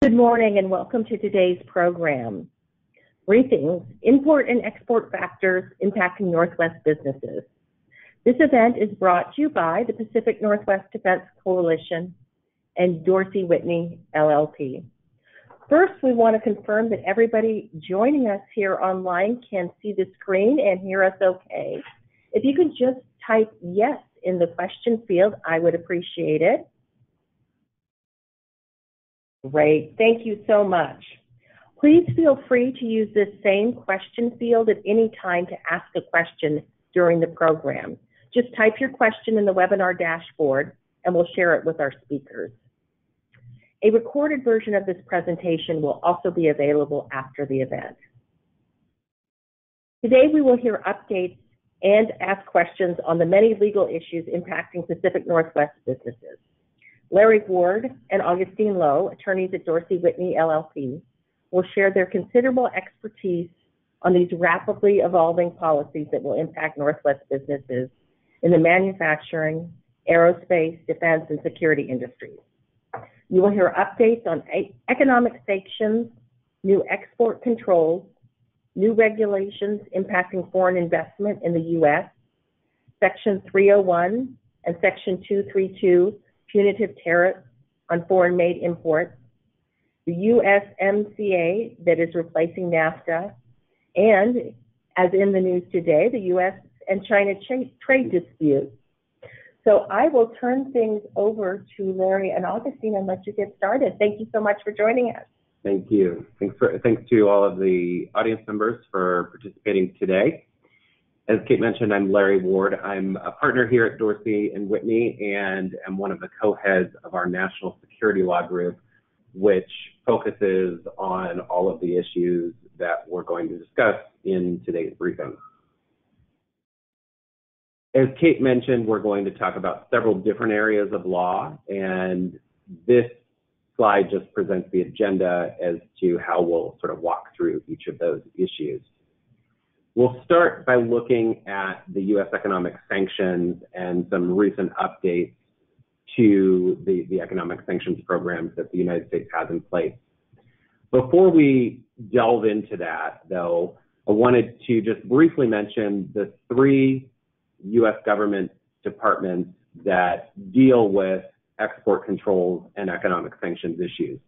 Good morning and welcome to today's program. Briefings, Import and Export Factors Impacting Northwest Businesses. This event is brought to you by the Pacific Northwest Defense Coalition and Dorsey Whitney LLP. First, we want to confirm that everybody joining us here online can see the screen and hear us okay. If you could just type yes in the question field, I would appreciate it. Great, thank you so much. Please feel free to use this same question field at any time to ask a question during the program. Just type your question in the webinar dashboard and we'll share it with our speakers. A recorded version of this presentation will also be available after the event. Today we will hear updates and ask questions on the many legal issues impacting Pacific Northwest businesses. Larry Ward and Augustine Lo, attorneys at Dorsey Whitney LLP, will share their considerable expertise on these rapidly evolving policies that will impact Northwest businesses in the manufacturing, aerospace, defense, and security industries. You will hear updates on economic sanctions, new export controls, new regulations impacting foreign investment in the U.S., Section 301 and Section 232 punitive tariffs on foreign-made imports, the USMCA that is replacing NAFTA, and, as in the news today, the U.S. and China trade dispute. So I will turn things over to Larry and Augustine and let you get started. Thank you so much for joining us. Thank you. Thanks to all of the audience members for participating today. As Kate mentioned, I'm Larry Ward. I'm a partner here at Dorsey and Whitney and am one of the co-heads of our national security law group, which focuses on all of the issues that we're going to discuss in today's briefing. As Kate mentioned, we're going to talk about several different areas of law, and this slide just presents the agenda as to how we'll sort of walk through each of those issues. We'll start by looking at the U.S. economic sanctions and some recent updates to the economic sanctions programs that the United States has in place. Before we delve into that, though, I wanted to just briefly mention the three U.S. government departments that deal with export controls and economic sanctions issues.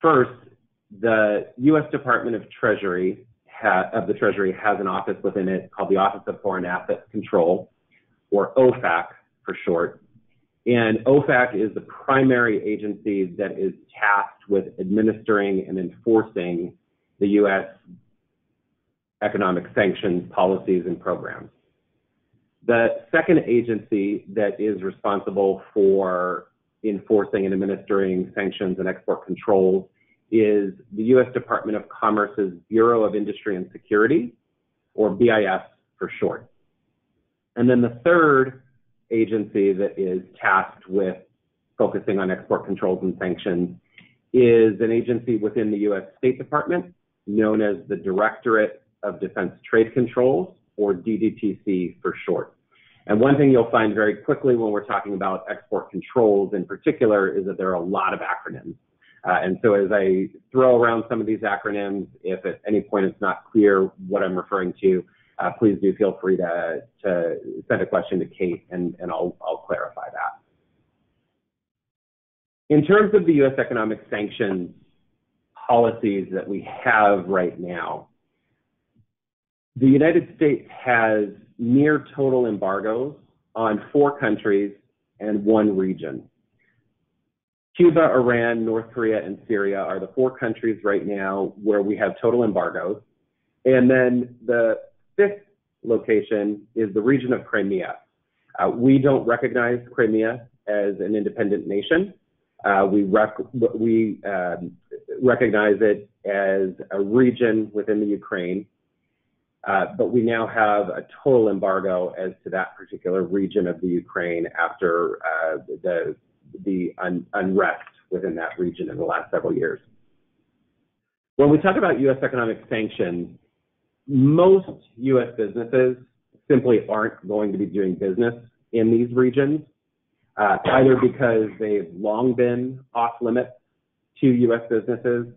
First, the U.S. Department of the Treasury has an office within it called the Office of Foreign Assets Control, or OFAC for short. And OFAC is the primary agency that is tasked with administering and enforcing the U.S. economic sanctions policies and programs. The second agency that is responsible for enforcing and administering sanctions and export controls is the U.S. Department of Commerce's Bureau of Industry and Security, or BIS for short. And then the third agency that is tasked with focusing on export controls and sanctions is an agency within the U.S. State Department known as the Directorate of Defense Trade Controls, or DDTC for short. And one thing you'll find very quickly when we're talking about export controls in particular is that there are a lot of acronyms. And so as I throw around some of these acronyms, if at any point it's not clear what I'm referring to, please do feel free to send a question to Kate and I'll clarify that. In terms of the U.S. economic sanctions policies that we have right now, the United States has near total embargoes on 4 countries and 1 region. Cuba, Iran, North Korea, and Syria are the 4 countries right now where we have total embargoes. And then the 5th location is the region of Crimea. We don't recognize Crimea as an independent nation. We recognize it as a region within the Ukraine, but we now have a total embargo as to that particular region of the Ukraine after the unrest within that region in the last several years. When we talk about U.S. economic sanctions, most U.S. businesses simply aren't going to be doing business in these regions, either because they've long been off limits to U.S. businesses.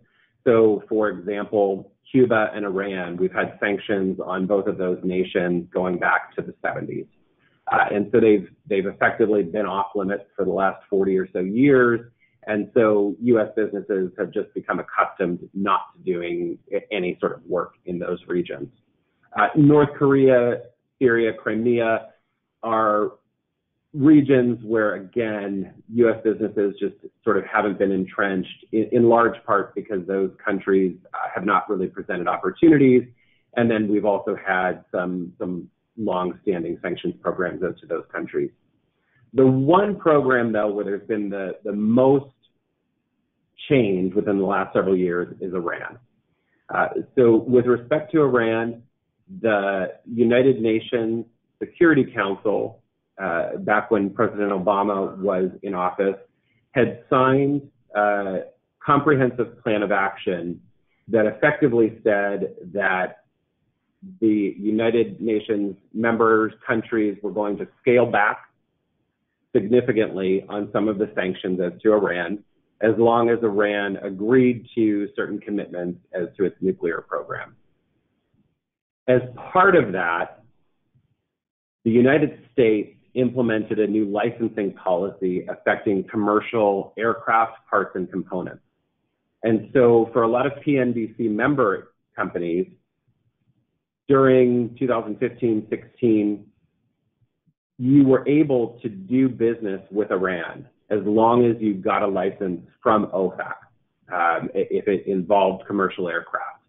So, for example, Cuba and Iran, we've had sanctions on both of those nations going back to the 70s. And so they've effectively been off limits for the last 40 or so years. And so U.S. businesses have just become accustomed not to doing any sort of work in those regions. North Korea, Syria, Crimea are regions where, again, U.S. businesses just sort of haven't been entrenched, in large part because those countries have not really presented opportunities. And then we've also had some long-standing sanctions programs out to those countries. The one program, though, where there's been the most change within the last several years is Iran. So with respect to Iran, the United Nations Security Council, back when President Obama was in office, had signed a comprehensive plan of action that effectively said that the United Nations members countries were going to scale back significantly on some of the sanctions as to Iran, as long as Iran agreed to certain commitments as to its nuclear program. As part of that, the United States implemented a new licensing policy affecting commercial aircraft parts and components. And so for a lot of PNDC member companies, during 2015-16, you were able to do business with Iran as long as you got a license from OFAC, if it involved commercial aircraft.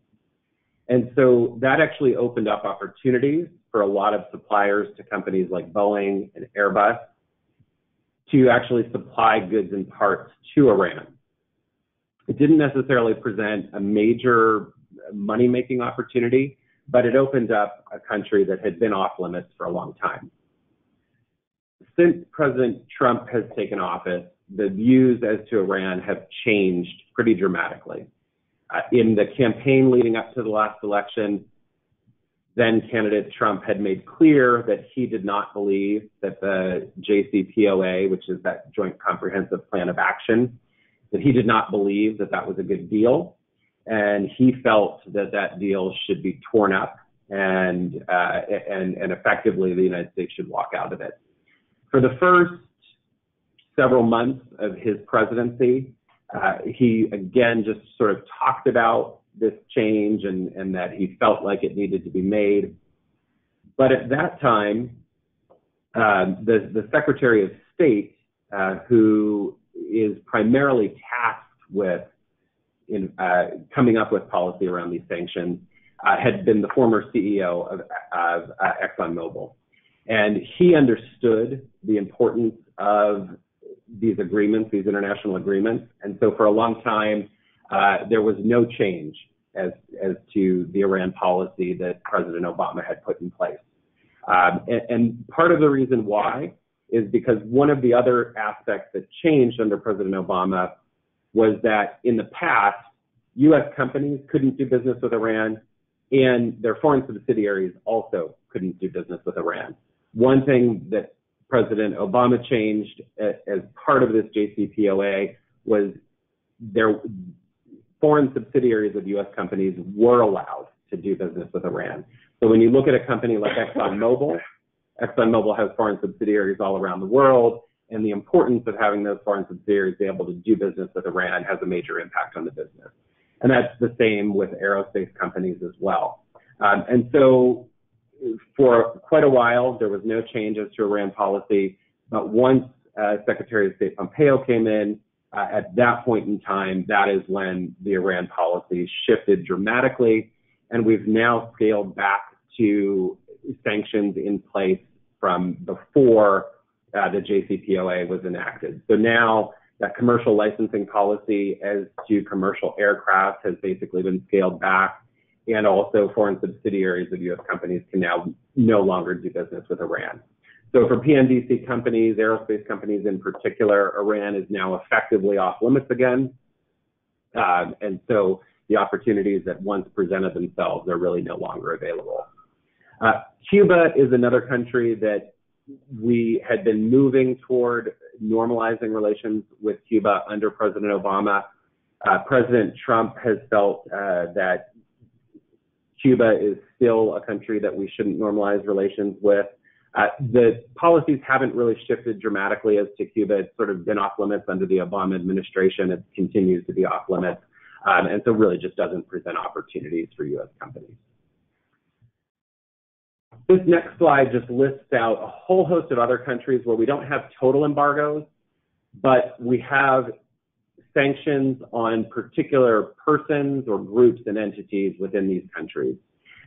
And so that actually opened up opportunities for a lot of suppliers to companies like Boeing and Airbus to actually supply goods and parts to Iran. It didn't necessarily present a major money-making opportunity, but it opened up a country that had been off limits for a long time. Since President Trump has taken office, the views as to Iran have changed pretty dramatically. In the campaign leading up to the last election, then candidate Trump had made clear that he did not believe that the JCPOA, which is that Joint Comprehensive Plan of Action, that he did not believe that that was a good deal. And he felt that that deal should be torn up and effectively the United States should walk out of it. For the first several months of his presidency, he again just sort of talked about this change and that he felt like it needed to be made. But at that time, the Secretary of State, who is primarily tasked with coming up with policy around these sanctions, had been the former CEO of ExxonMobil. And he understood the importance of these agreements, these international agreements. And so for a long time, there was no change as to the Iran policy that President Obama had put in place. And part of the reason why is because one of the other aspects that changed under President Obama was that in the past, U.S. companies couldn't do business with Iran, and their foreign subsidiaries also couldn't do business with Iran. One thing that President Obama changed as part of this JCPOA was their foreign subsidiaries of U.S. companies were allowed to do business with Iran. So when you look at a company like ExxonMobil, ExxonMobil has foreign subsidiaries all around the world, and the importance of having those foreign subsidiaries be able to do business with Iran has a major impact on the business. And that's the same with aerospace companies as well. And so for quite a while, there was no changes to Iran policy. But once Secretary of State Pompeo came in, at that point in time, that is when the Iran policy shifted dramatically. And we've now scaled back to sanctions in place from before the JCPOA was enacted. So now that commercial licensing policy as to commercial aircraft has basically been scaled back, and also foreign subsidiaries of U.S. companies can now no longer do business with Iran. So for PNDC companies, aerospace companies in particular, Iran is now effectively off limits again. And so the opportunities that once presented themselves are really no longer available. Cuba is another country that we had been moving toward normalizing relations with Cuba under President Obama. President Trump has felt that Cuba is still a country that we shouldn't normalize relations with. The policies haven't really shifted dramatically as to Cuba. It's sort of been off limits under the Obama administration. It continues to be off limits, and so really just doesn't present opportunities for U.S. companies. This next slide just lists out a whole host of other countries where we don't have total embargoes, but we have sanctions on particular persons or groups and entities within these countries.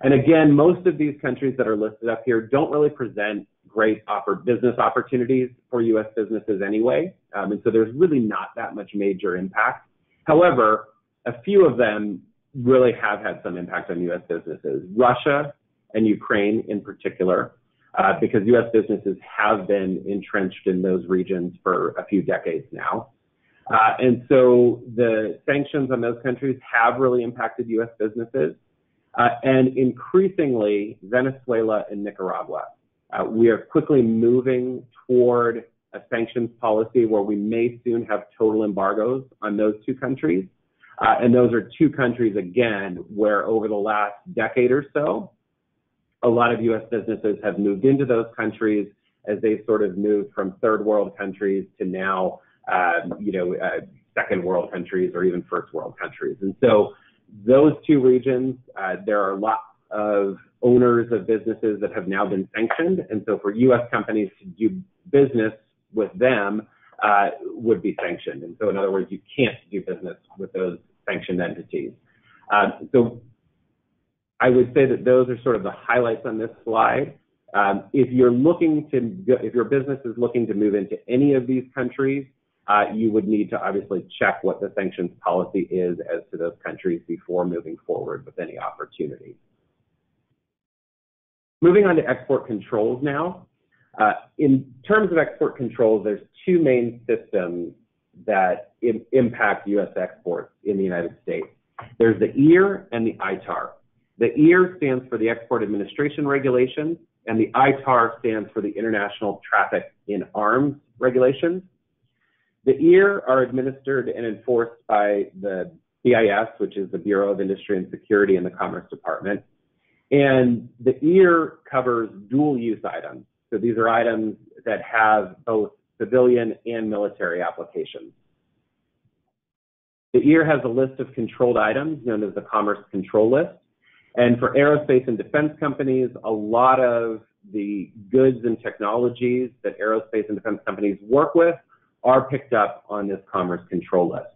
And again, most of these countries that are listed up here don't really present great business opportunities for U.S. businesses anyway, and so there's really not that much major impact. However, a few of them really have had some impact on U.S. businesses. Russia and Ukraine in particular, because U.S. businesses have been entrenched in those regions for a few decades now. And so the sanctions on those countries have really impacted U.S. businesses, and increasingly Venezuela and Nicaragua. We are quickly moving toward a sanctions policy where we may soon have total embargoes on those two countries. And those are two countries, again, where over the last decade or so, a lot of U.S. businesses have moved into those countries as they've sort of moved from third world countries to now, second world countries or even first world countries. And so those two regions, there are lots of owners of businesses that have now been sanctioned. And so for U.S. companies to do business with them would be sanctioned. And so in other words, you can't do business with those sanctioned entities. So I would say that those are sort of the highlights on this slide. If your business is looking to move into any of these countries, you would need to obviously check what the sanctions policy is as to those countries before moving forward with any opportunity. Moving on to export controls now. In terms of export controls, there's two main systems that impact U.S. exports in the United States. There's the EAR and the ITAR. The EAR stands for the Export Administration Regulations, and the ITAR stands for the International Traffic in Arms Regulations. The EAR are administered and enforced by the VIS, which is the Bureau of Industry and Security in the Commerce Department. And the EAR covers dual use items. So these are items that have both civilian and military applications. The EAR has a list of controlled items known as the Commerce Control List. And for aerospace and defense companies, a lot of the goods and technologies that aerospace and defense companies work with are picked up on this Commerce Control List.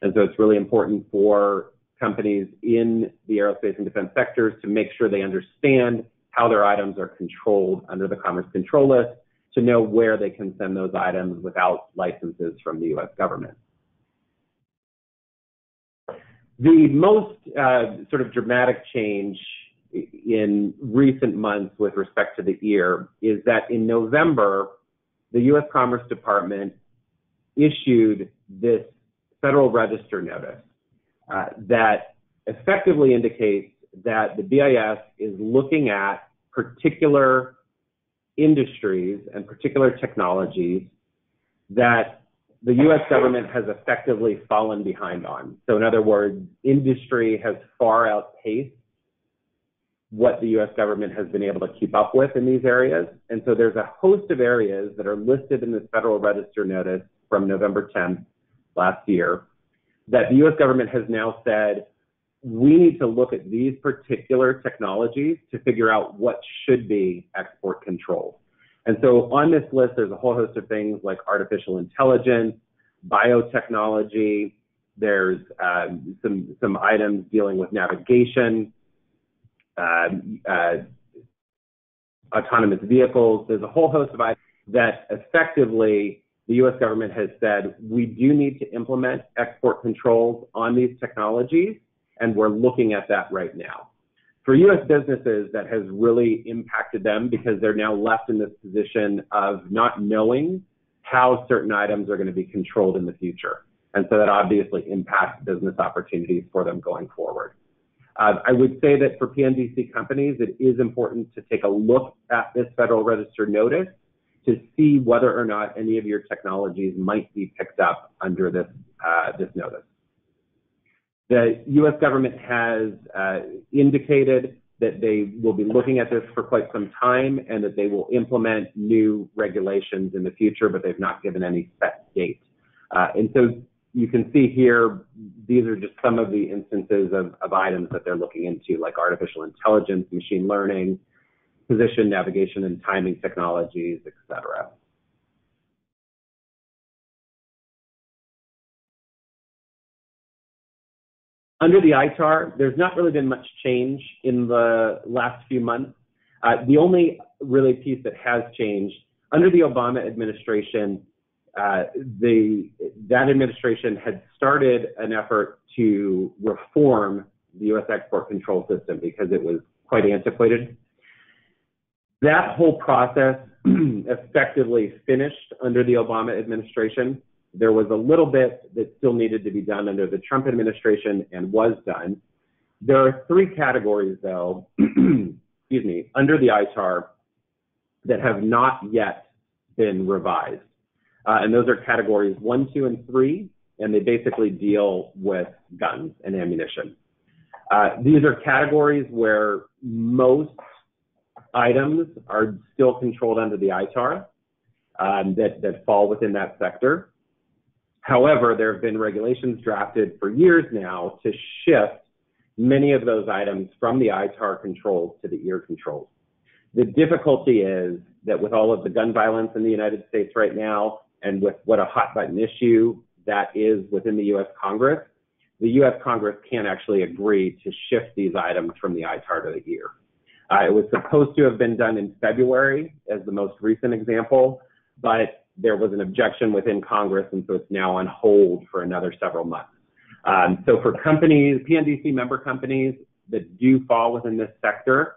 And so it's really important for companies in the aerospace and defense sectors to make sure they understand how their items are controlled under the Commerce Control List to know where they can send those items without licenses from the U.S. government. The most sort of dramatic change in recent months with respect to the EAR is that in November, the U.S. Commerce Department issued this Federal Register notice that effectively indicates that the BIS is looking at particular industries and particular technologies that the U.S. government has effectively fallen behind on. So in other words, industry has far outpaced what the U.S. government has been able to keep up with in these areas. And so there's a host of areas that are listed in this Federal Register notice from November 10th last year that the U.S. government has now said, we need to look at these particular technologies to figure out what should be export controlled. And so on this list, there's a whole host of things like artificial intelligence, biotechnology, there's some items dealing with navigation, autonomous vehicles. There's a whole host of items that effectively the U.S. government has said, we do need to implement export controls on these technologies, and we're looking at that right now. For U.S. businesses, that has really impacted them because they're now left in this position of not knowing how certain items are going to be controlled in the future. And so that obviously impacts business opportunities for them going forward. I would say that for PNDC companies, it is important to take a look at this Federal Register notice to see whether or not any of your technologies might be picked up under this notice. The U.S. government has indicated that they will be looking at this for quite some time and that they will implement new regulations in the future, but they've not given any set date. And so you can see here, these are just some of the instances of items that they're looking into, like artificial intelligence, machine learning, position, navigation, and timing technologies, et cetera. Under the ITAR, there's not really been much change in the last few months. The only really piece that has changed, under the Obama administration, that administration had started an effort to reform the U.S. export control system because it was quite antiquated. That whole process effectively finished under the Obama administration. There was a little bit that still needed to be done under the Trump administration and was done. There are three categories, though, excuse me, under the ITAR that have not yet been revised. And those are categories 1, 2, and 3, and they basically deal with guns and ammunition. These are categories where most items are still controlled under the ITAR that fall within that sector. However, there have been regulations drafted for years now to shift many of those items from the ITAR controls to the EAR controls. The difficulty is that with all of the gun violence in the United States right now, and with what a hot button issue that is within the U.S. Congress, the U.S. Congress can't actually agree to shift these items from the ITAR to the EAR. It was supposed to have been done in February as the most recent example, but there was an objection within Congress, and so it's now on hold for another several months. So for companies, PNDC member companies that do fall within this sector,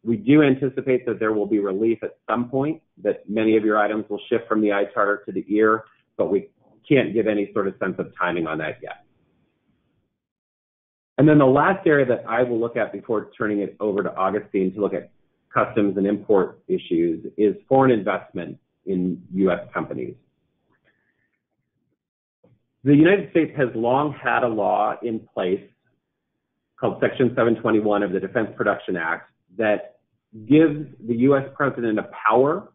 we do anticipate that there will be relief at some point, that many of your items will shift from the ITAR to the EAR, but we can't give any sort of sense of timing on that yet. And then the last area that I will look at before turning it over to Augustine to look at customs and import issues is foreign investment in U.S. companies. The United States has long had a law in place called Section 721 of the Defense Production Act that gives the U.S. president a power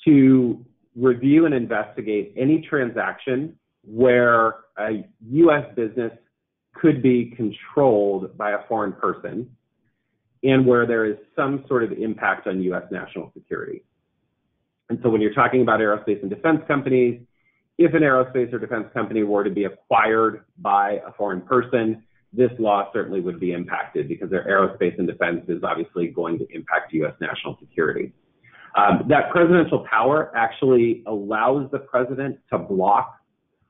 to review and investigate any transaction where a U.S. business could be controlled by a foreign person and where there is some sort of impact on U.S. national security. And so when you're talking about aerospace and defense companies, if an aerospace or defense company were to be acquired by a foreign person, this law certainly would be impacted because their aerospace and defense is obviously going to impact U.S. national security. That presidential power actually allows the president to block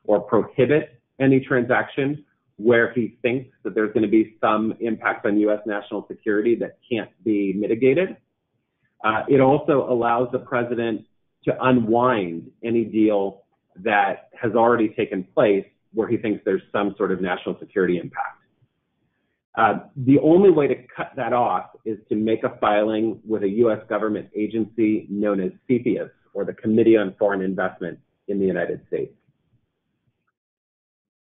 or prohibit any transaction where he thinks that there's going to be some impact on U.S. national security that can't be mitigated. It also allows the president to unwind any deal that has already taken place where he thinks there's some sort of national security impact. The only way to cut that off is to make a filing with a U.S. government agency known as CFIUS, or the Committee on Foreign Investment in the United States.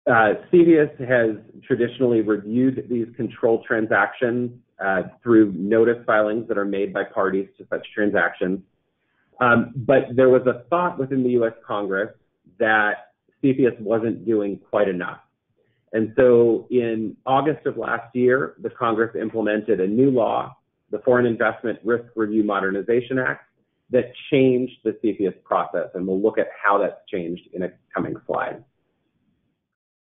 CVS has traditionally reviewed these control transactions through notice filings that are made by parties to such transactions. But there was a thought within the U.S. Congress that CFIUS wasn't doing quite enough. And so in August of last year, the Congress implemented a new law, the Foreign Investment Risk Review Modernization Act, that changed the CFIUS process. And we'll look at how that's changed in a coming slide.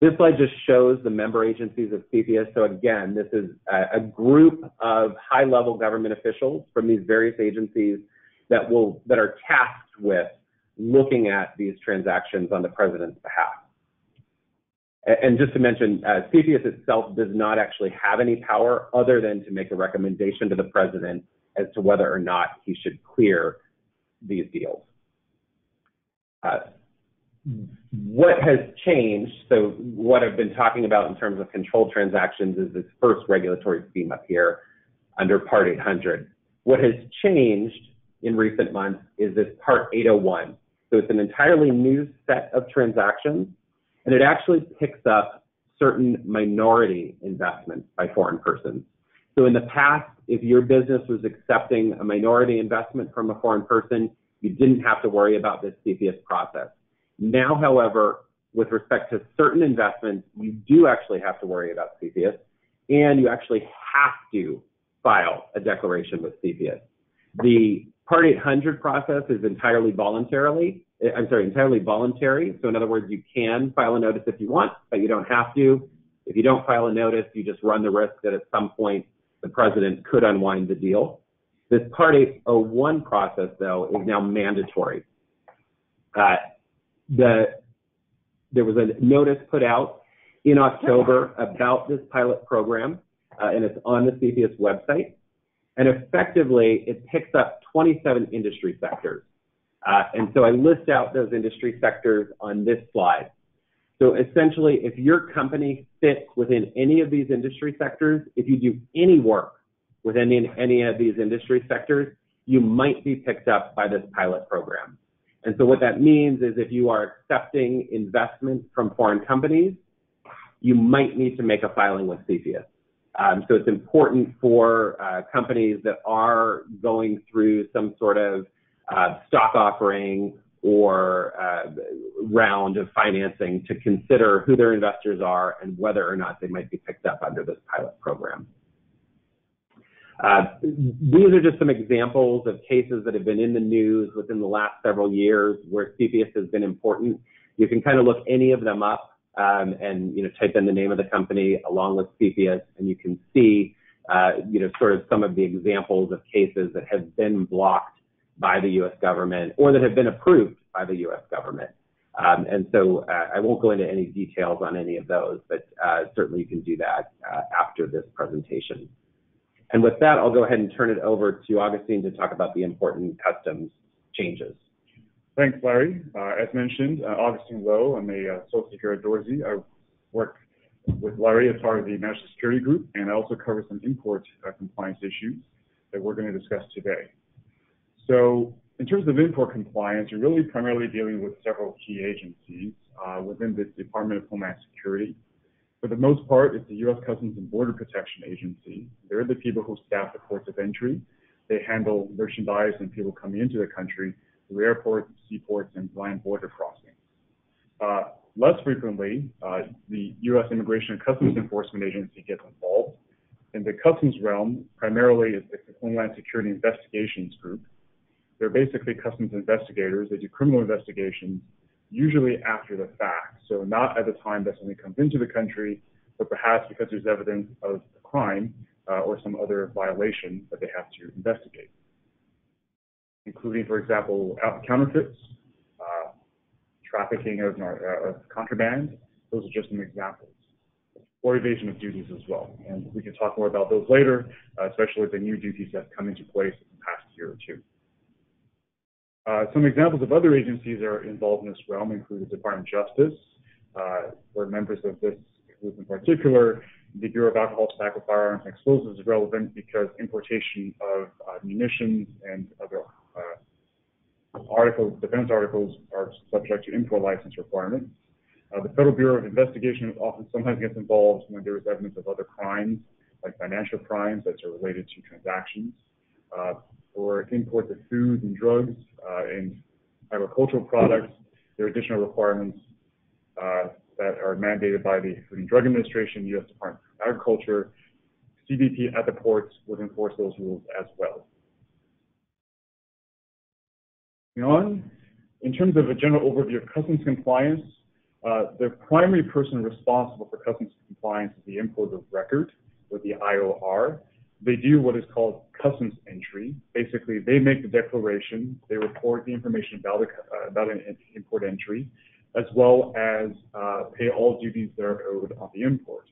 This slide just shows the member agencies of CFIUS. So again, this is a group of high-level government officials from these various agencies that are tasked with looking at these transactions on the president's behalf. And just to mention, CFIUS itself does not actually have any power other than to make a recommendation to the president as to whether or not he should clear these deals. What has changed, so what I've been talking about in terms of controlled transactions is this first regulatory scheme up here under Part 800. What has changed in recent months is this Part 801. So it's an entirely new set of transactions, and it actually picks up certain minority investments by foreign persons. So in the past, if your business was accepting a minority investment from a foreign person, you didn't have to worry about this CFIUS process. Now, however, with respect to certain investments, you do actually have to worry about CFIUS, and you actually have to file a declaration with CFIUS. The Part 800 process is entirely voluntary. So in other words, you can file a notice if you want, but you don't have to. If you don't file a notice, you just run the risk that at some point the president could unwind the deal. This Part 801 process, though, is now mandatory. There was a notice put out in October about this pilot program, and it's on the CFIUS website. And effectively, it picks up 27 industry sectors. And so I list out those industry sectors on this slide. So essentially, if your company fits within any of these industry sectors, if you do any work within any of these industry sectors, you might be picked up by this pilot program. And so what that means is if you are accepting investment from foreign companies, you might need to make a filing with CFIUS. So it's important for companies that are going through some sort of stock offering or round of financing to consider who their investors are and whether or not they might be picked up under this pilot program. These are just some examples of cases that have been in the news within the last several years where CFIUS has been important. You can kind of look any of them up and type in the name of the company along with CFIUS, and you can see sort of some of the examples of cases that have been blocked by the U.S. government or that have been approved by the U.S. government. And so I won't go into any details on any of those, but certainly you can do that after this presentation. And with that, I'll go ahead and turn it over to Augustine to talk about the important customs changes. Thanks, Larry. As mentioned, Augustine Lo. I'm a associate here at Dorsey. I work with Larry as part of the National Security Group, and I also cover some import compliance issues that we're going to discuss today. So in terms of import compliance, you're really primarily dealing with several key agencies within the Department of Homeland Security. For the most part, it's the U.S. Customs and Border Protection Agency. They're the people who staff the ports of entry. They handle merchandise and people coming into the country through airports, seaports, and land border crossings. Less frequently, the U.S. Immigration and Customs Enforcement Agency gets involved. In the customs realm, primarily it's the Homeland Security Investigations Group. They're basically customs investigators. They do criminal investigations, usually after the fact. So not at the time that somebody comes into the country, but perhaps because there's evidence of a crime or some other violation that they have to investigate, including, for example, counterfeits, trafficking of contraband. Those are just some examples. Or evasion of duties as well. And we can talk more about those later, especially with the new duties that have come into place in the past year or two. Some examples of other agencies that are involved in this realm include the Department of Justice, where members of this group in particular, the Bureau of Alcohol, Tobacco, Firearms, and Explosives is relevant because importation of munitions and other defense articles are subject to import license requirements. The Federal Bureau of Investigation sometimes gets involved when there is evidence of other crimes, like financial crimes that are related to transactions, or imports of food and drugs and agricultural products. There are additional requirements that are mandated by the Food and Drug Administration, U.S. Department of Agriculture. CBP at the ports would enforce those rules as well. In terms of a general overview of customs compliance, the primary person responsible for customs compliance is the importer of record, or the IOR. They do what is called customs entry. Basically, they make the declaration, they report the information about an import entry, as well as pay all duties that are owed on the import.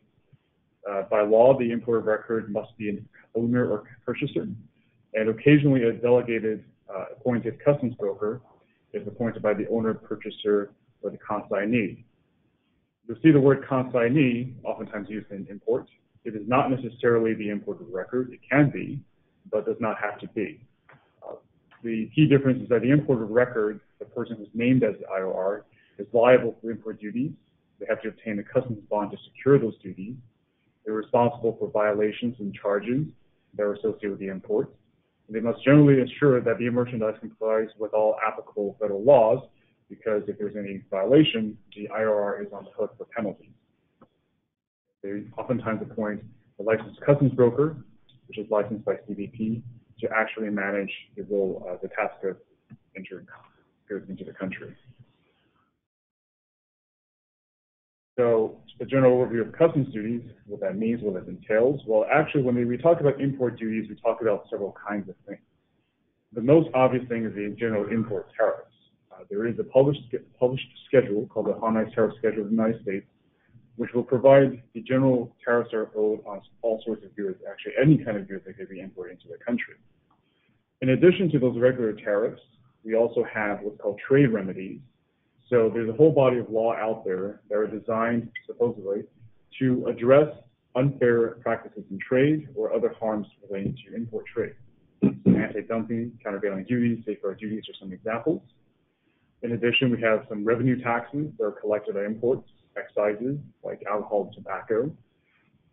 By law, the importer of record must be an owner or purchaser, and occasionally a delegated appointed customs broker is appointed by the owner, purchaser, or the consignee. You'll see the word consignee oftentimes used in import. It is not necessarily the importer of record. It can be, but does not have to be. The key difference is that the importer of record, the person who's named as the IOR, is liable for import duties, they have to obtain a customs bond to secure those duties. They're responsible for violations and charges that are associated with the imports. And they must generally ensure that the merchandise complies with all applicable federal laws, because if there's any violation, the ITAR is on the hook for penalties. They oftentimes appoint a licensed customs broker, which is licensed by CBP, to actually manage the task of entering goods into the country. So a general overview of customs duties, what that means, what it entails. Well, actually, when we talk about import duties, we talk about several kinds of things. The most obvious thing is the general import tariffs. There is a published schedule called the Harmonized Tariff Schedule of the United States, which will provide the general tariffs are owed on all sorts of goods, actually any kind of goods that could be imported into the country. In addition to those regular tariffs, we also have what's called trade remedies. So there's a whole body of law out there that are designed, supposedly, to address unfair practices in trade or other harms relating to import trade. Anti-dumping, countervailing duties, safeguard duties are some examples. In addition, we have some revenue taxes that are collected on imports, excises like alcohol and tobacco.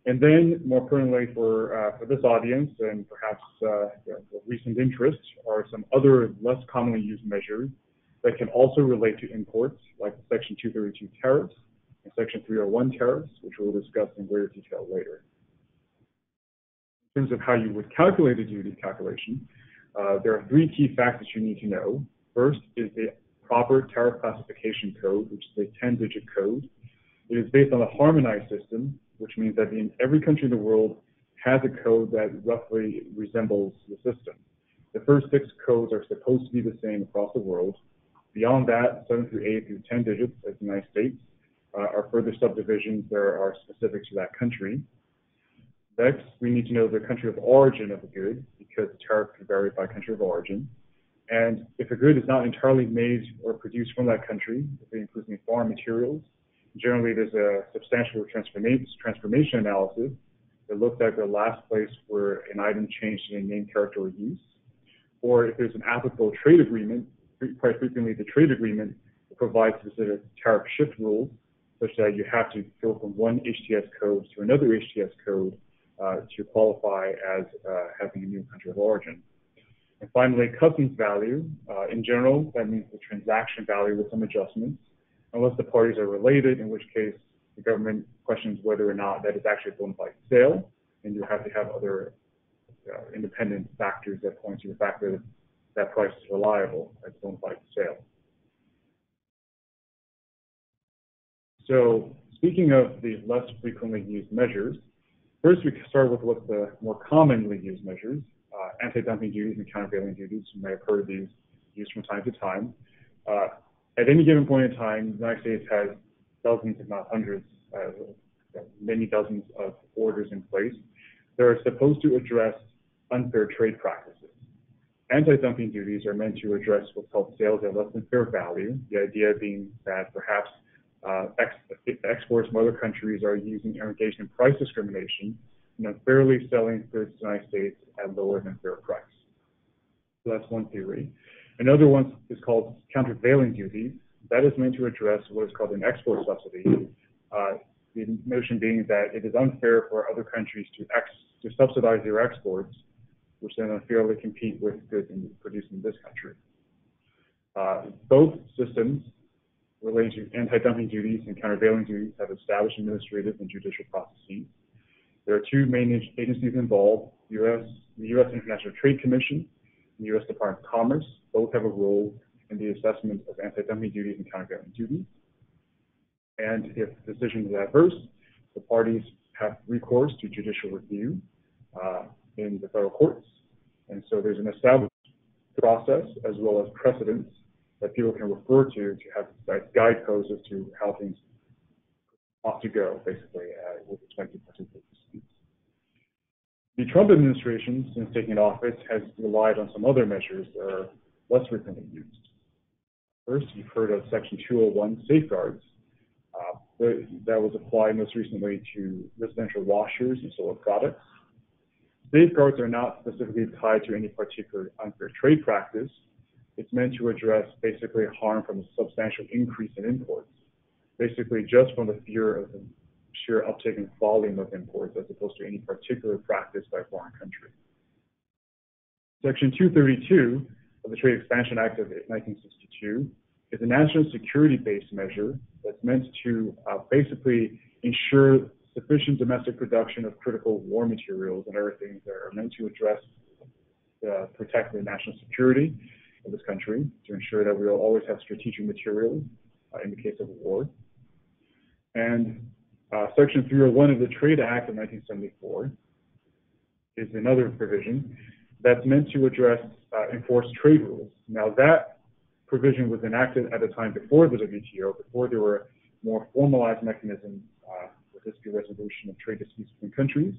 And then, more pertinently for this audience, and perhaps of recent interest, are some other less commonly used measures that can also relate to imports, like the Section 232 tariffs and Section 301 tariffs, which we'll discuss in greater detail later. In terms of how you would calculate a duty calculation, there are three key facts that you need to know. First is the proper tariff classification code, which is a 10-digit code. It is based on a harmonized system, which means that in every country in the world has a code that roughly resembles the system. The first 6 codes are supposed to be the same across the world. Beyond that, 7 through 8 through 10 digits, as the United States, are further subdivisions that are specific to that country. Next, we need to know the country of origin of the good, because the tariff can vary by country of origin. And if a good is not entirely made or produced from that country, if it includes any foreign materials, generally there's a substantial transformation analysis that looks at the last place where an item changed in a name, character, or use. Or if there's an applicable trade agreement, quite frequently the trade agreement provides specific tariff shift rules, such that you have to go from one HTS code to another HTS code to qualify as having a new country of origin. And finally, customs value. In general, that means the transaction value with some adjustments, unless the parties are related, in which case the government questions whether or not that is actually a bona fide sale, and you have to have other independent factors that point to the fact that that price is reliable as a bona fide sale. So speaking of the less frequently used measures, first we can start with what's the more commonly used measures. Anti-dumping duties and countervailing duties. You may have heard of these used from time to time. At any given point in time, the United States has dozens, if not hundreds, many dozens of orders in place that are supposed to address unfair trade practices. Anti-dumping duties are meant to address what's called sales at less than fair value, the idea being that perhaps exports from other countries are engaged in price discrimination and unfairly selling goods to the United States at lower than fair price. So that's one theory. Another one is called countervailing duties. That is meant to address what is called an export subsidy. The notion being that it is unfair for other countries to subsidize their exports, which then unfairly compete with goods produced in this country. Both systems relating to anti-dumping duties and countervailing duties have established administrative and judicial processes. There are two main agencies involved, the U.S. International Trade Commission and the U.S. Department of Commerce. Both have a role in the assessment of anti-dumping duties and countervailing duties. And if decisions are adverse, the parties have recourse to judicial review in the federal courts. And so there's an established process as well as precedents that people can refer to have like guideposts as to how things ought to go, basically, with respect to particular disputes. The Trump administration, since taking office, has relied on some other measures that are less frequently used. First, you've heard of Section 201 safeguards. That was applied most recently to residential washers and solar products. Safeguards are not specifically tied to any particular unfair trade practice. It's meant to address basically harm from a substantial increase in imports. basically just from the fear of the sheer uptake in volume of imports as opposed to any particular practice by a foreign country. Section 232 of the Trade Expansion Act of 1962 is a national security-based measure that's meant to basically ensure sufficient domestic production of critical war materials and other things that are meant to address protect the national security of this country, to ensure that we will always have strategic materials in the case of a war. And Section 301 of the Trade Act of 1974 is another provision that's meant to address enforce trade rules. Now, that provision was enacted at a time before the WTO, before there were more formalized mechanisms for dispute resolution of trade disputes between countries,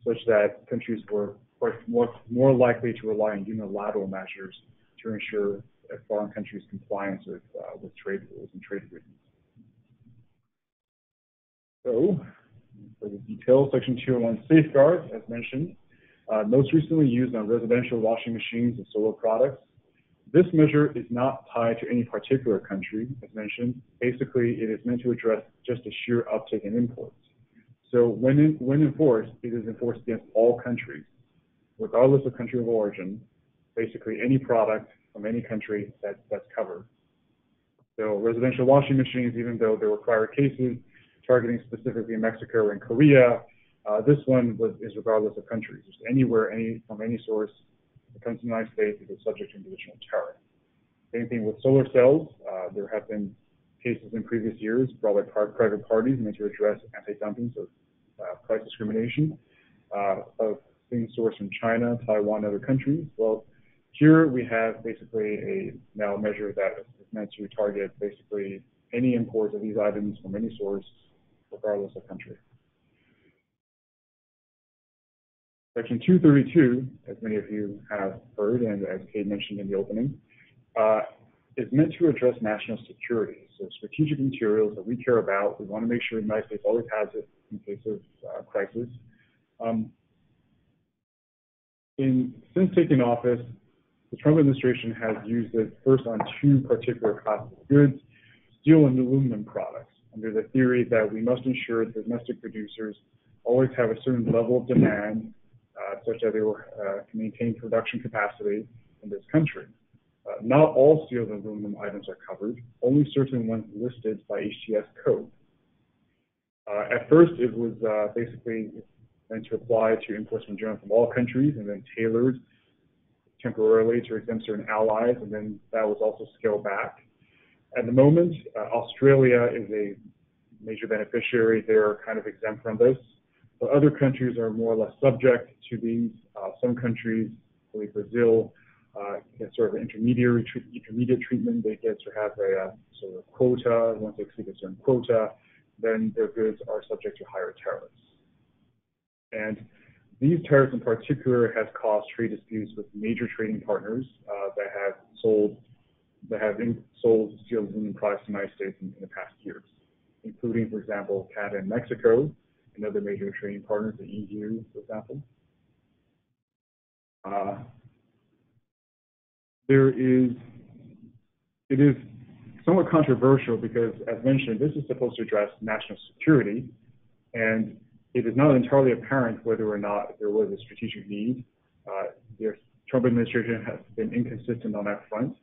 such that countries were more likely to rely on unilateral measures to ensure a foreign country's compliance with trade rules and trade agreements. So, for the details, Section 201 safeguards, as mentioned, most recently used on residential washing machines and solar products. This measure is not tied to any particular country, as mentioned. Basically, it is meant to address just a sheer uptake in imports. So when enforced, it is enforced against all countries, regardless of country of origin, basically any product from any country that's covered. So residential washing machines, even though there were prior cases targeting specifically Mexico and Korea, this one is regardless of countries. Just anywhere, from any source that comes to the United States, it is subject to individual tariff. Same thing with solar cells. There have been cases in previous years brought by private parties meant to address anti-dumping, so price discrimination of things sourced from China, Taiwan, and other countries. Well, here we have basically now a measure that is meant to target basically any imports of these items from any source, regardless of country. Section 232, as many of you have heard and as Kate mentioned in the opening, is meant to address national security. So strategic materials that we care about, we want to make sure the United States always has it in case of crisis. Since taking office, the Trump administration has used it first on two particular classes of goods, steel and aluminum products, under the theory that we must ensure that domestic producers always have a certain level of demand such that they will maintain production capacity in this country. Not all steel and aluminum items are covered, only certain ones listed by HTS code. At first, it was basically meant to apply to imports from all countries, and then tailored temporarily to exempt certain allies, and then that was also scaled back. At the moment, Australia is a major beneficiary. They're kind of exempt from this, but other countries are more or less subject to these. Some countries, like Brazil, get sort of an intermediate treatment. They get to have a sort of quota. Once they exceed a certain quota, then their goods are subject to higher tariffs. And these tariffs in particular have caused trade disputes with major trading partners that have sold steel and aluminum products to the United States in the past years, including, for example, Canada and Mexico, and other major trading partners, the EU, for example. It is somewhat controversial because, as mentioned, this is supposed to address national security, and it is not entirely apparent whether or not there was a strategic need. The Trump administration has been inconsistent on that front.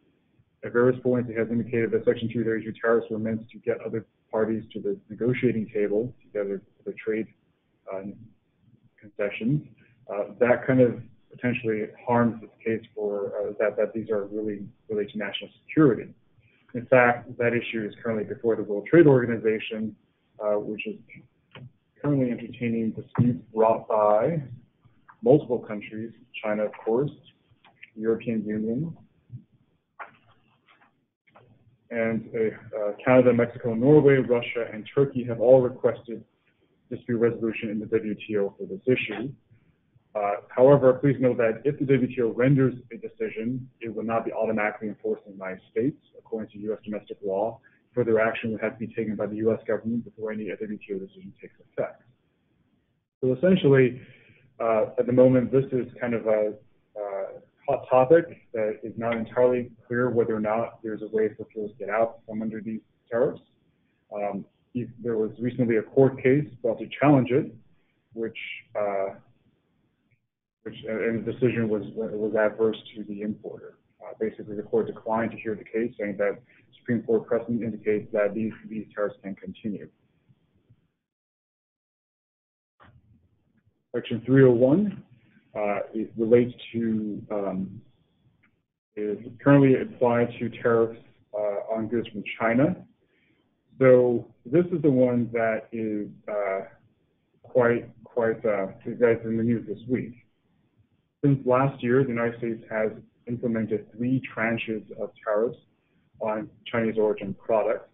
At various points, it has indicated that Section 232 tariffs were meant to get other parties to the negotiating table together for the trade concessions. That kind of potentially harms this case for that these are really related to national security. In fact, that issue is currently before the World Trade Organization, which is currently entertaining disputes brought by multiple countries, China, of course, the European Union, and Canada, Mexico, Norway, Russia, and Turkey have all requested dispute resolution in the WTO for this issue. However, please note that if the WTO renders a decision, it will not be automatically enforced in the United States. According to U.S. domestic law, further action would have to be taken by the U.S. government before any WTO decision takes effect. So essentially, at the moment, this is kind of a hot topic that is not entirely clear whether or not there's a way for fuels to get out from under these tariffs. there was recently a court case brought to challenge it, which and the decision was adverse to the importer. Basically, the court declined to hear the case, saying that Supreme Court precedent indicates that these tariffs can continue. Section 301 it relates to is currently applied to tariffs on goods from China. So this is the one that is that's in the news this week. Since last year, the United States has implemented 3 tranches of tariffs on Chinese origin products.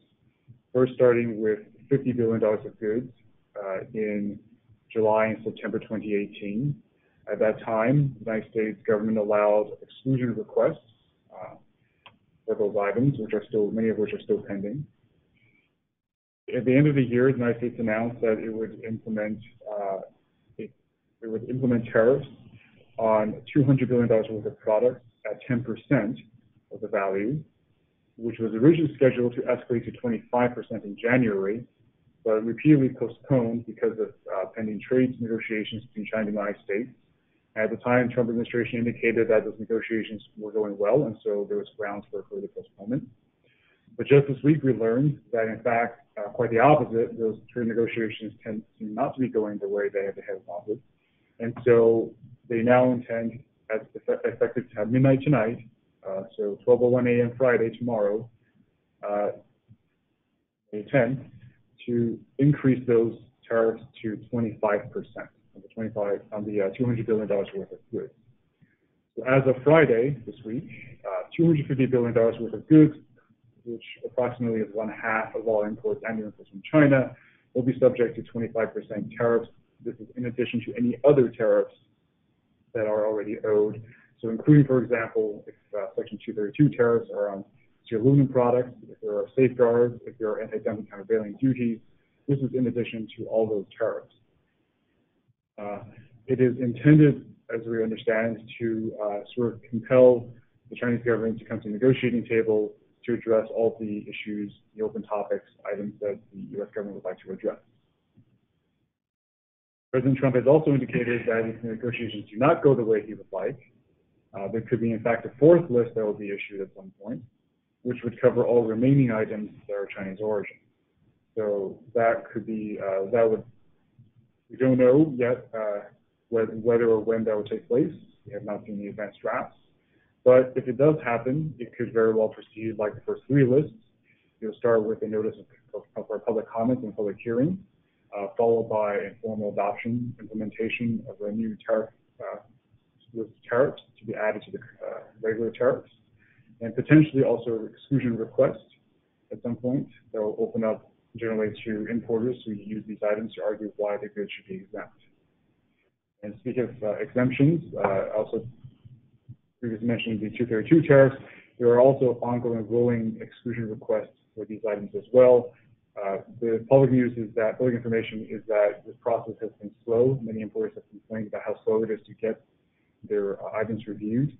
First, starting with $50 billion of goods in July and September 2018. At that time, the United States government allowed exclusion requests for those items, many of which are still pending. At the end of the year, the United States announced that it would implement tariffs on $200 billion worth of products at 10% of the value, which was originally scheduled to escalate to 25% in January, but repeatedly postponed because of pending trade negotiations between China and the United States. At the time, the Trump administration indicated that those negotiations were going well, and so there was grounds for further postponement. But just this week, we learned that, in fact, quite the opposite, those trade negotiations seem not to be going the way they had wanted. And so they now intend, effective at midnight tonight, so 12:01 a.m. Friday, tomorrow, May 10th, to increase those tariffs to 25% on the $200 billion worth of goods. So as of Friday this week, $250 billion worth of goods, which approximately is 1/2 of all annual imports from China, will be subject to 25% tariffs. This is in addition to any other tariffs that are already owed. So including, for example, if Section 232 tariffs are on steel aluminum products, if there are safeguards, if there are anti-dumping countervailing duties, this is in addition to all those tariffs. It is intended, as we understand, to sort of compel the Chinese government to come to the negotiating table to address all the issues, the open topics, items that the U.S. government would like to address. President Trump has also indicated that if the negotiations do not go the way he would like, there could be, in fact, a 4th list that will be issued at some point, which would cover all remaining items that are Chinese origin. So that could be, we don't know yet whether or when that will take place. We have not seen the advanced drafts. But if it does happen, it could very well proceed like the first 3 lists. You'll start with a notice of public comments and public hearing, followed by a formal adoption, implementation of a new tariff list of tariffs to be added to the regular tariffs, and potentially also exclusion requests at some point that will open up generally to importers who use these items to argue why the goods should be exempt. And speaking of exemptions, also previously mentioned the 232 tariffs, there are also ongoing rolling exclusion requests for these items as well. The public information is that this process has been slow. Many importers have complained about how slow it is to get their items reviewed,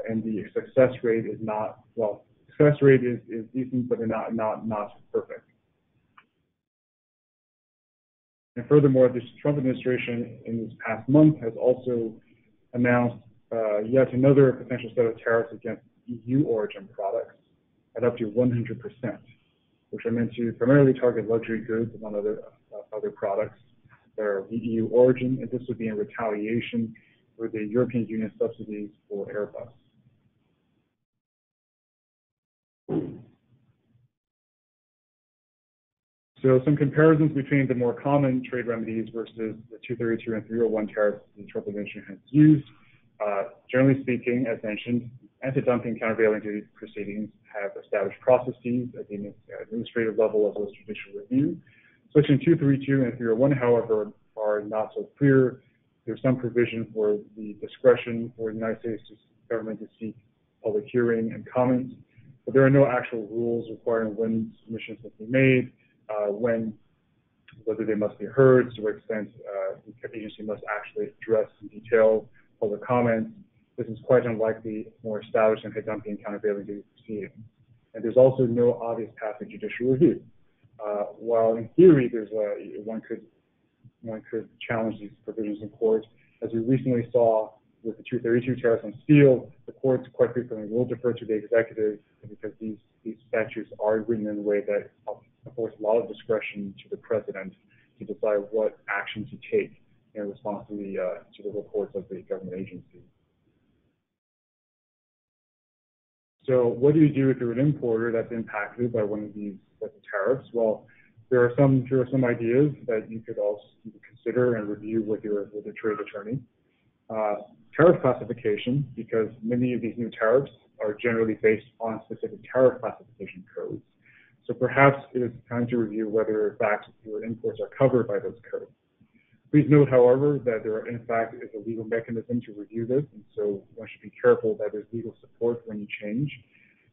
and the success rate is not, well, success rate is decent, but not perfect. And furthermore, the Trump administration in this past month has also announced yet another potential set of tariffs against EU origin products at up to 100%, which are meant to primarily target luxury goods among other products that are of EU origin, and this would be in retaliation for the European Union subsidies for Airbus. So some comparisons between the more common trade remedies versus the 232 and 301 tariffs the Trump administration has used. Generally speaking, as mentioned, anti-dumping countervailing duty proceedings have established processes at the administrative level as well as judicial review. Section 232 and 301, however, are not so clear. There's some provision for the discretion for the United States government to seek public hearing and comments, but there are no actual rules requiring when submissions must be made, whether they must be heard, to what extent the agency must actually address in detail public comments. This is quite unlike the more established anti-dumping countervailing duty proceeding. And there's also no obvious path to judicial review. while in theory one could challenge these provisions in court, as we recently saw with the 232 tariffs on steel, the courts quite frequently will defer to the executive because these statutes are written in a way that affords a lot of discretion to the president to decide what action to take in response to the reports of the government agency. So what do you do if you're an importer that's impacted by one of these tariffs? Well, here are some ideas that you could also consider and review with your trade attorney. Tariff classification, because many of these new tariffs are generally based on specific tariff classification codes. So perhaps it is time to review whether, in fact, your imports are covered by those codes. Please note, however, that there, in fact, is a legal mechanism to review this, and so one should be careful that there's legal support when you change.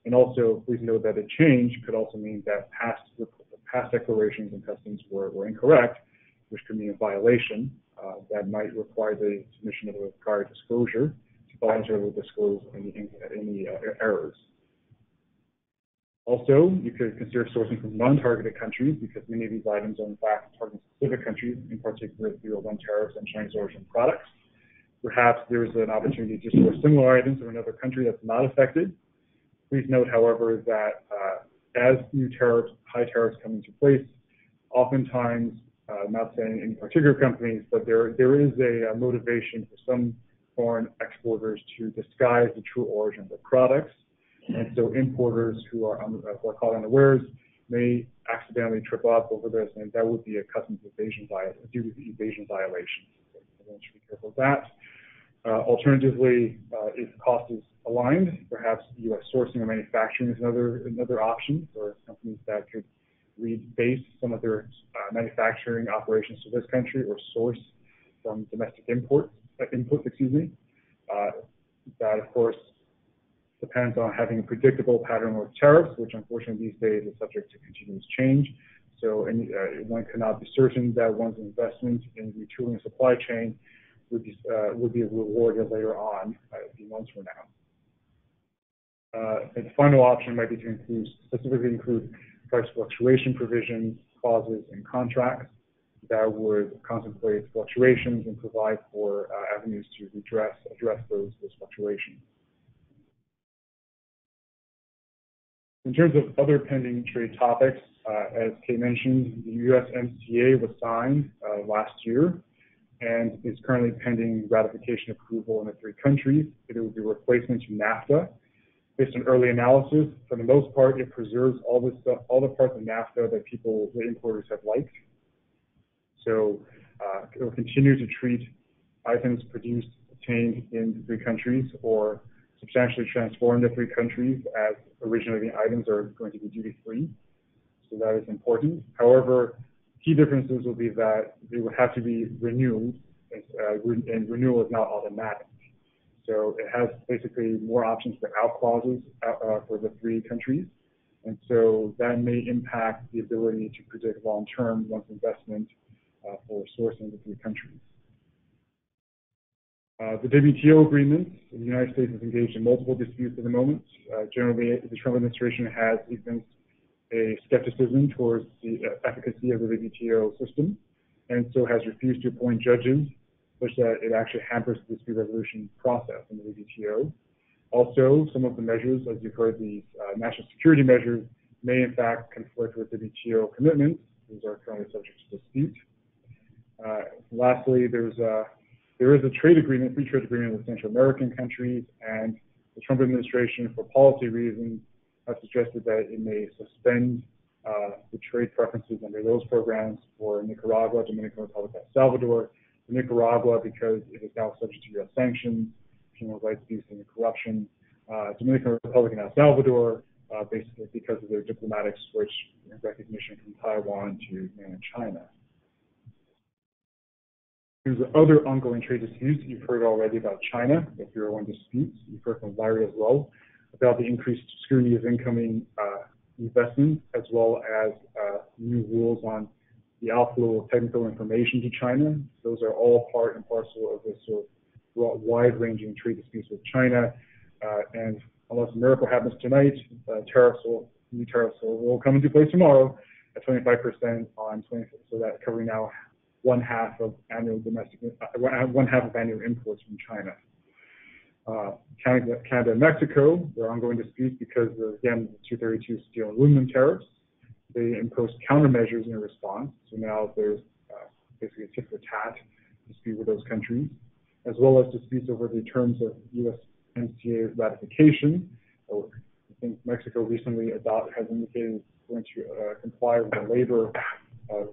And also, please note that a change could also mean that past declarations and customs were incorrect, which could mean a violation that might require the submission of a prior disclosure to voluntarily disclose any errors. Also, you could consider sourcing from non-targeted countries because many of these items are in fact targeting specific countries, in particular 301 tariffs on Chinese origin products. Perhaps there's an opportunity to source similar items from another country that's not affected. Please note, however, that as new tariffs, high tariffs come into place, oftentimes, not saying any particular companies, but there is a motivation for some foreign exporters to disguise the true origin of their products. And so importers who are caught unawares may accidentally trip up over this, and that would be a customs evasion violation. So everyone should be careful of that. Alternatively, if cost is aligned, perhaps U.S. sourcing or manufacturing is another option for companies that could rebase some of their manufacturing operations to this country or source from domestic inputs. That, of course, depends on having a predictable pattern of tariffs, which unfortunately these days is subject to continuous change. So one cannot be certain that one's investment in retooling a supply chain would be rewarded later on, a few months from now. And the final option might be to specifically include price fluctuation provisions, clauses, and contracts that would contemplate fluctuations and provide for avenues to address those fluctuations. In terms of other pending trade topics, as Kate mentioned, the USMCA was signed last year and is currently pending ratification approval in the 3 countries. It will be a replacement to NAFTA. Based on early analysis, for the most part, it preserves all the parts of NAFTA that the importers have liked. So it will continue to treat items produced, obtained in the 3 countries or substantially transformed the 3 countries as originating items are going to be duty-free. So that is important. However, key differences will be that they would have to be renewed, and renewal is not automatic. So it has basically more options for out clauses for the 3 countries. And so that may impact the ability to predict long-term one's investment for sourcing the 3 countries. The WTO agreement, the United States is engaged in multiple disputes at the moment. Generally, the Trump administration has evinced a skepticism towards the efficacy of the WTO system, and so has refused to appoint judges, such that it actually hampers the dispute resolution process in the WTO. Also, some of the measures, as you've heard, these national security measures may in fact conflict with WTO commitments. These are currently subject to dispute. Lastly, there is a trade agreement, free trade agreement with Central American countries, and the Trump administration, for policy reasons, has suggested that it may suspend the trade preferences under those programs for Nicaragua, Dominican Republic, El Salvador. For Nicaragua, because it is now subject to U.S. sanctions, human rights abuse and corruption. Dominican Republic and El Salvador, basically because of their diplomatic switch in recognition from Taiwan to mainland China. There's other ongoing trade disputes. You've heard already about China, the 301 disputes. You've heard from Larry as well about the increased scrutiny of incoming investment, as well as new rules on the outflow of technical information to China. Those are all part and parcel of this sort of wide-ranging trade disputes with China. And unless a miracle happens tonight, new tariffs will come into place tomorrow. at 25% on 20, so that covering now one half of annual imports from China. Canada and Mexico, there are ongoing disputes because of, again, the 232 steel and aluminum tariffs. They imposed countermeasures in response. So now there's basically a tit for tat dispute with those countries, as well as disputes over the terms of USMCA ratification. So I think Mexico recently has indicated it's going to comply with the labor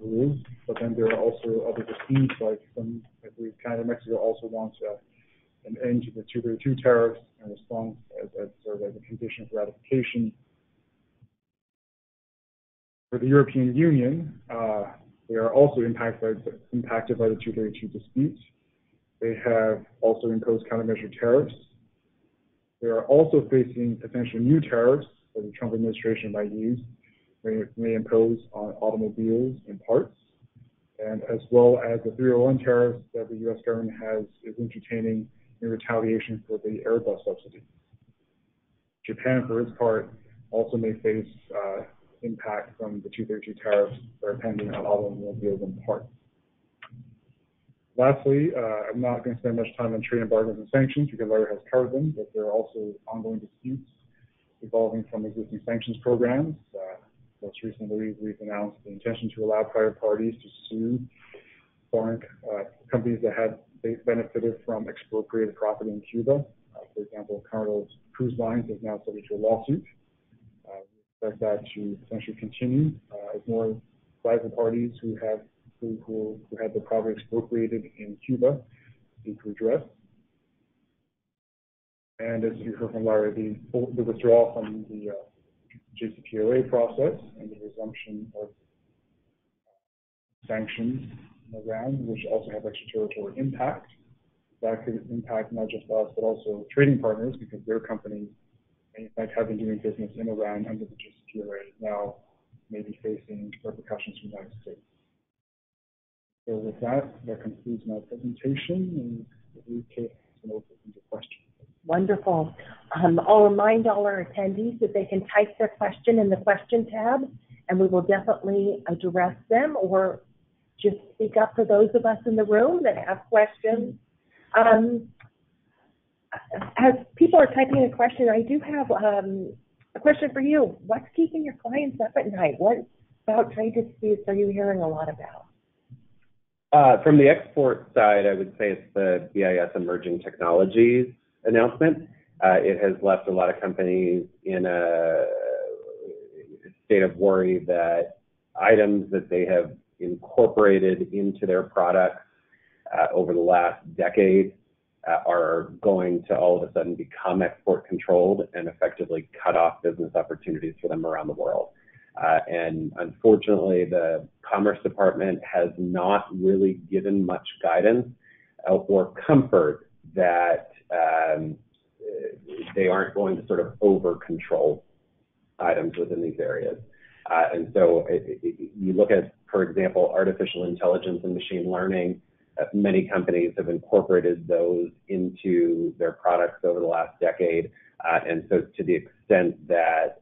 rules, but then there are also other disputes, like I believe Canada and Mexico also wants an end to the 232 tariffs in response as sort of a condition for ratification. For the European Union, they are also impacted by the 232 disputes. They have also imposed countermeasure tariffs. They are also facing potential new tariffs that the Trump administration might use, may impose on automobiles and parts, and as well as the 301 tariffs that the U.S. government is entertaining in retaliation for the Airbus subsidy. Japan, for its part, also may face impact from the 232 tariffs that are pending on automobiles and parts. Lastly, I'm not going to spend much time on trade embargoes and sanctions because Larry has covered them, but there are also ongoing disputes evolving from existing sanctions programs. Most recently, we've announced the intention to allow private parties to sue foreign companies that had benefited from expropriated property in Cuba. For example, Carnival's Cruise Lines is now subject to a lawsuit. We expect that to potentially continue as more private parties who had their property expropriated in Cuba seek redress. And as you heard from Larry, the withdrawal from the JCPOA process and the resumption of sanctions around, which also have extraterritorial impact. That could impact not just us, but also trading partners, because their companies that have been doing business in Iran under the JCPOA now may be facing repercussions from the United States. So with that concludes my presentation, and we can open to questions. Wonderful. I'll remind all our attendees that they can type their question in the question tab, and we will definitely address them or just speak up for those of us in the room that have questions. As people are typing a question, I do have a question for you. What's keeping your clients up at night? What about trade disputes are you hearing a lot about? From the export side, I would say it's the VIS Emerging Technologies announcement. It has left a lot of companies in a state of worry that items that they have incorporated into their products over the last decade are going to all of a sudden become export controlled and effectively cut off business opportunities for them around the world. And unfortunately, the Commerce Department has not really given much guidance or comfort that they aren't going to sort of over-control items within these areas. And so you look at, for example, artificial intelligence and machine learning. Many companies have incorporated those into their products over the last decade. And so to the extent that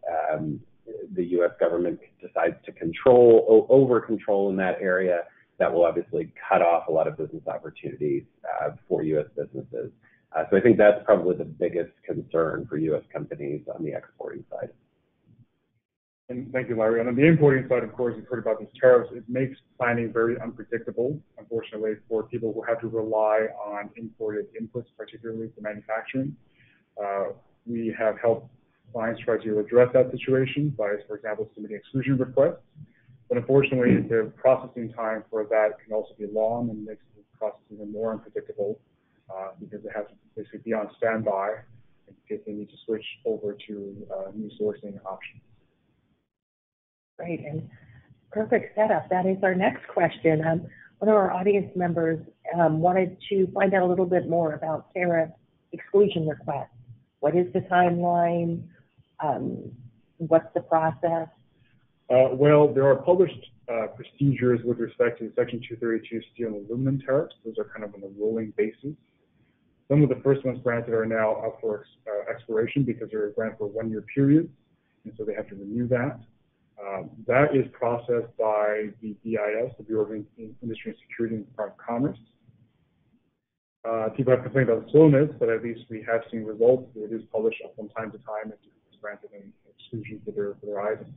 the U.S. government decides to over-control in that area, that will obviously cut off a lot of business opportunities for U.S. businesses. So I think that's probably the biggest concern for U.S. companies on the exporting side. And thank you, Larry. And on the importing side, of course, you've heard about these tariffs. It makes planning very unpredictable, unfortunately, for people who have to rely on imported inputs, particularly for manufacturing. We have helped clients try to address that situation by, for example, submitting exclusion requests. But unfortunately, the processing time for that can also be long and makes the process even more unpredictable because they have to basically be on standby in case they need to switch over to new sourcing options. Great, and perfect setup. That is our next question. One of our audience members wanted to find out a little bit more about tariff exclusion requests. What is the timeline? What's the process? Well, there are published procedures with respect to Section 232 steel and aluminum tariffs. Those are kind of on a rolling basis. Some of the first ones granted are now up for expiration because they're granted for a one-year period, and so they have to renew that. That is processed by the VIS, the Bureau of Industry and Security and Department of Commerce. People have complained about slowness, but at least we have seen results. It is published from time to time and is granted an exclusion for their items.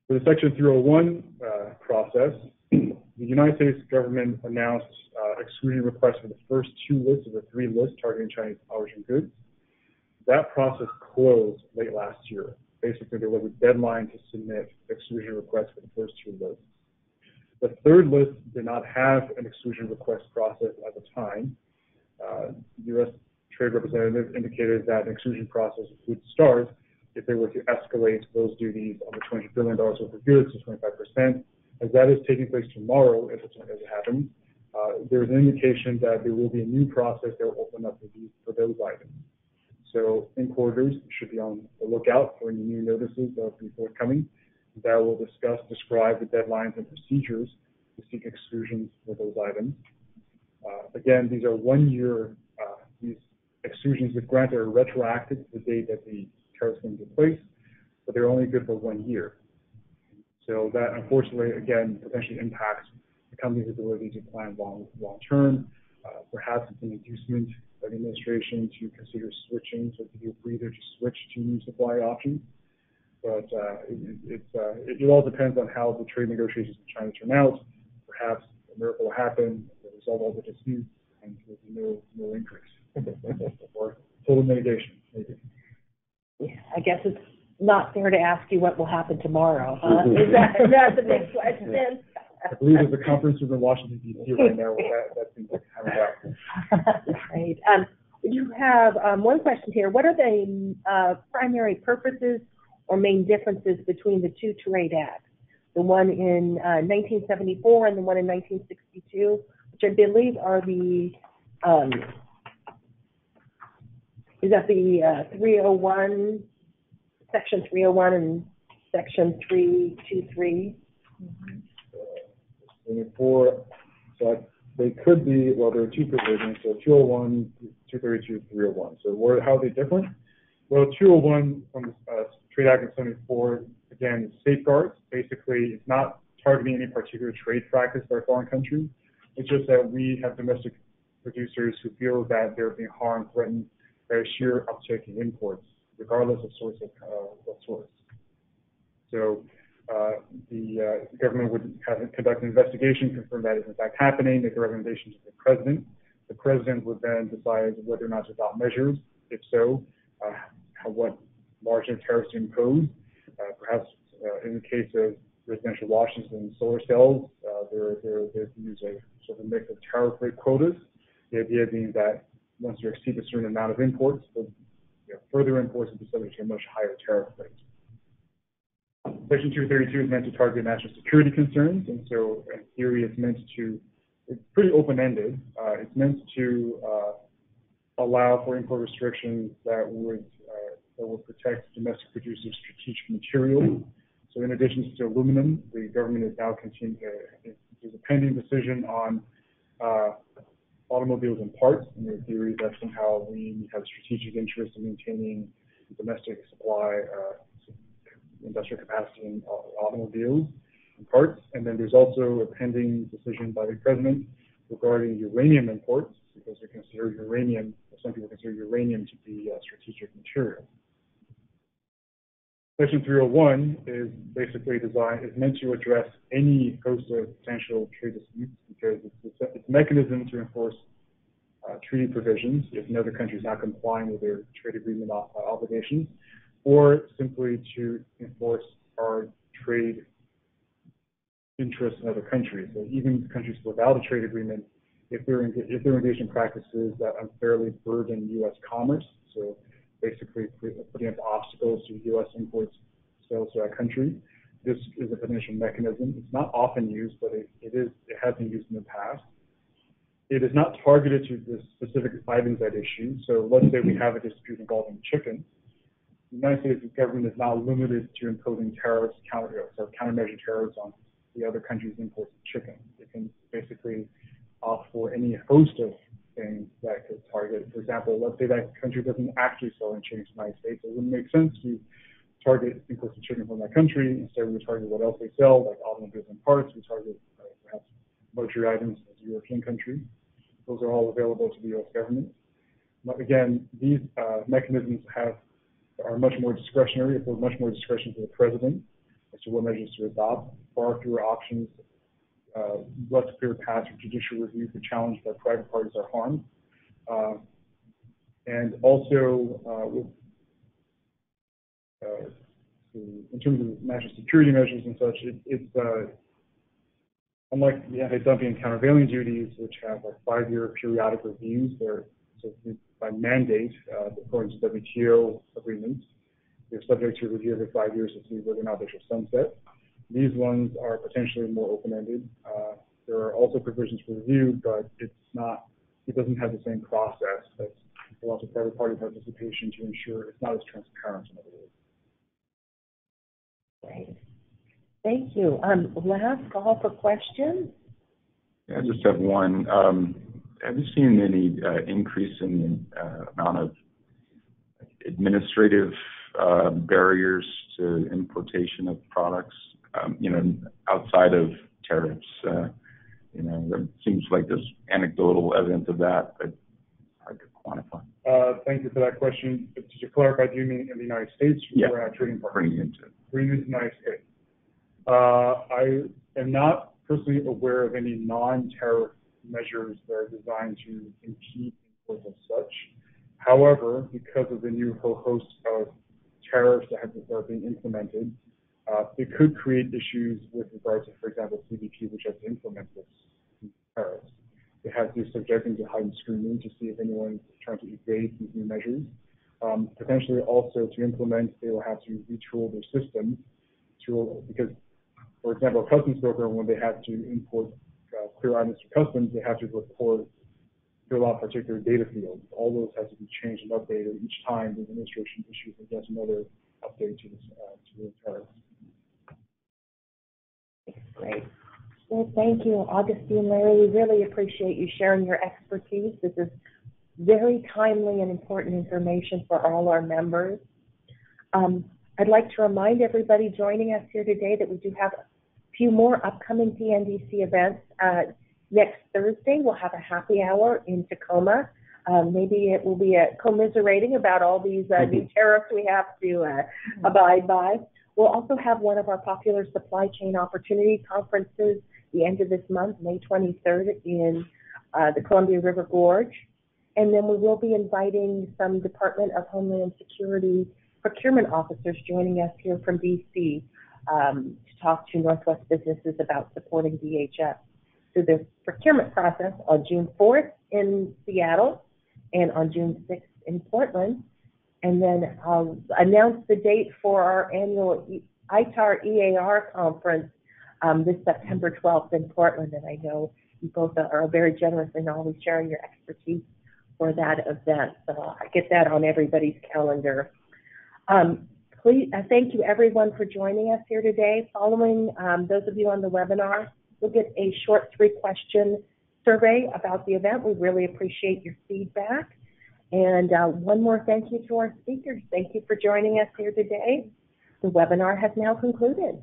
For the Section 301 process, the United States government announced exclusion requests for the first 2 lists of the 3 lists targeting Chinese origin goods. That process closed late last year. Basically, there was a deadline to submit exclusion requests for the first 2 lists. The 3rd list did not have an exclusion request process at the time. U.S. Trade Representative indicated that an exclusion process would start if they were to escalate those duties on the $20 billion worth of goods to 25%. As that is taking place tomorrow, as it happens, there's an indication that there will be a new process that will open up for those items. So importers should be on the lookout for any new notices that will be forthcoming that will describe the deadlines and procedures to seek exclusions for those items. Again, these are 1-year, these exclusions, if granted, are retroactive to the date that the tariffs went into place, but they're only good for 1 year. So that, unfortunately, again, potentially impacts the company's ability to plan long term. Perhaps it's an inducement by the administration to consider switching, so to be a breather to switch to new supply options. But it all depends on how the trade negotiations with China turn out. Perhaps a miracle will happen, they'll resolve all the disputes, and there'll be no increase or total mitigation, maybe. Yeah, I guess it's not fair to ask you what will happen tomorrow. Huh? That's a big question. I believe there's a conference in Washington, D.C. right now where that seems like coming out. Right. You have one question here. What are the primary purposes or main differences between the 2 trade acts, the one in 1974 and the one in 1962, which I believe are the, is that the 301, Section 301 and Section 323? So they could be, well, there are 2 provisions, so 201, 232, 301. So how are they different? Well, 201 from the Trade Act of 74, again, safeguards. Basically, it's not targeting any particular trade practice by a foreign country. It's just that we have domestic producers who feel that they're being harmed, threatened by a sheer uptick in imports, regardless of what source. So the government would conduct an investigation, confirm that is in fact happening, make a recommendation to the president. The president would then decide whether or not to adopt measures. If so, what margin of tariffs to impose. Perhaps in the case of residential washes and solar cells, they use a sort of mix of tariff rate quotas. The idea being that once you exceed a certain amount of imports, further imports will be subject to a much higher tariff rate. Section 232 is meant to target national security concerns, and so in theory it's pretty open-ended. It's meant to allow for import restrictions that would protect domestic producers' strategic material. So in addition to aluminum, the government is now there's a pending decision on automobiles and parts, and in theory that somehow we have a strategic interest in maintaining domestic supply, industrial capacity in automobiles and parts. And then there's also a pending decision by the president regarding uranium imports, because we consider uranium, some people consider uranium to be a strategic material. Section 301 is basically meant to address any host of potential trade disputes, because it's a mechanism to enforce treaty provisions if another country is not complying with their trade agreement obligations, or simply to enforce our trade interests in other countries. So even countries without a trade agreement, if they're engaged in practices that unfairly burden U.S. commerce, so basically putting up obstacles to U.S. imports, sales to that country, this is a potential mechanism. It's not often used, but it has been used in the past. It is not targeted to the specific items at issue. So let's say we have a dispute involving chicken. The United States government is not limited to imposing tariffs, countermeasure tariffs on the other country's imports of chicken. It can basically opt for any host of things that could target. For example, let's say that country doesn't actually sell in chicken to the United States. It wouldn't make sense to target imports and shipping from that country. Instead, we target what else they sell, like automobiles and parts. We target perhaps luxury items as a European country. Those are all available to the U.S. government. But again, these mechanisms are much more discretionary, afford much more discretion to the president as to what measures to adopt, far fewer options, less clear paths for judicial review for challenge that private parties are harmed. And also, in terms of national security measures and such, it's unlike the anti-dumping and countervailing duties, which have like 5-year periodic reviews. So by mandate, according to WTO agreements, they're subject to review every 5 years to see whether or not they should sunset. These ones are potentially more open-ended. There are also provisions for review, but it doesn't have the same process that allows for private party participation to ensure it's not as transparent in other words. Great. Thank you. Last call for questions. Yeah, I just have one. Have you seen any increase in the amount of administrative barriers to importation of products, outside of tariffs? It seems like there's anecdotal evidence of that, but hard to quantify. Thank you for that question. To clarify, do you mean in the United States or our trading partners? Bringing into the United States. I am not personally aware of any non-tariff measures that are designed to impede imports as such. However, because of the new whole host of tariffs that are being implemented, it could create issues with regards to, for example, CBP, which has to implement this tariffs. They have to subject them to heightened scrutiny to see if anyone is trying to evade these new measures. Potentially also to implement, they will have to retool their systems because, for example, a customs broker, when they have to import clear items to customs, they have to fill out particular data fields. All those have to be changed and updated each time the administration issues another update to the tariffs. Great. Well, thank you, Augustine, Larry. We really appreciate you sharing your expertise. This is very timely and important information for all our members. I'd like to remind everybody joining us here today that we do have a few more upcoming PNDC events. Next Thursday, we'll have a happy hour in Tacoma. Maybe it will be commiserating about all these new tariffs we have to abide by. We'll also have one of our popular supply chain opportunity conferences the end of this month, May 23rd, in the Columbia River Gorge. And then we will be inviting some Department of Homeland Security procurement officers joining us here from D.C. To talk to Northwest businesses about supporting DHS through the procurement process on June 4th in Seattle and on June 6th in Portland. And then I'll announce the date for our annual ITAR EAR conference this September 12th in Portland. And I know you both are very generous in always sharing your expertise for that event. So I'll get that on everybody's calendar. Please, thank you everyone for joining us here today. Following those of you on the webinar, you'll get a short 3-question survey about the event. We really appreciate your feedback. And one more thank you to our speakers. Thank you for joining us here today. The webinar has now concluded.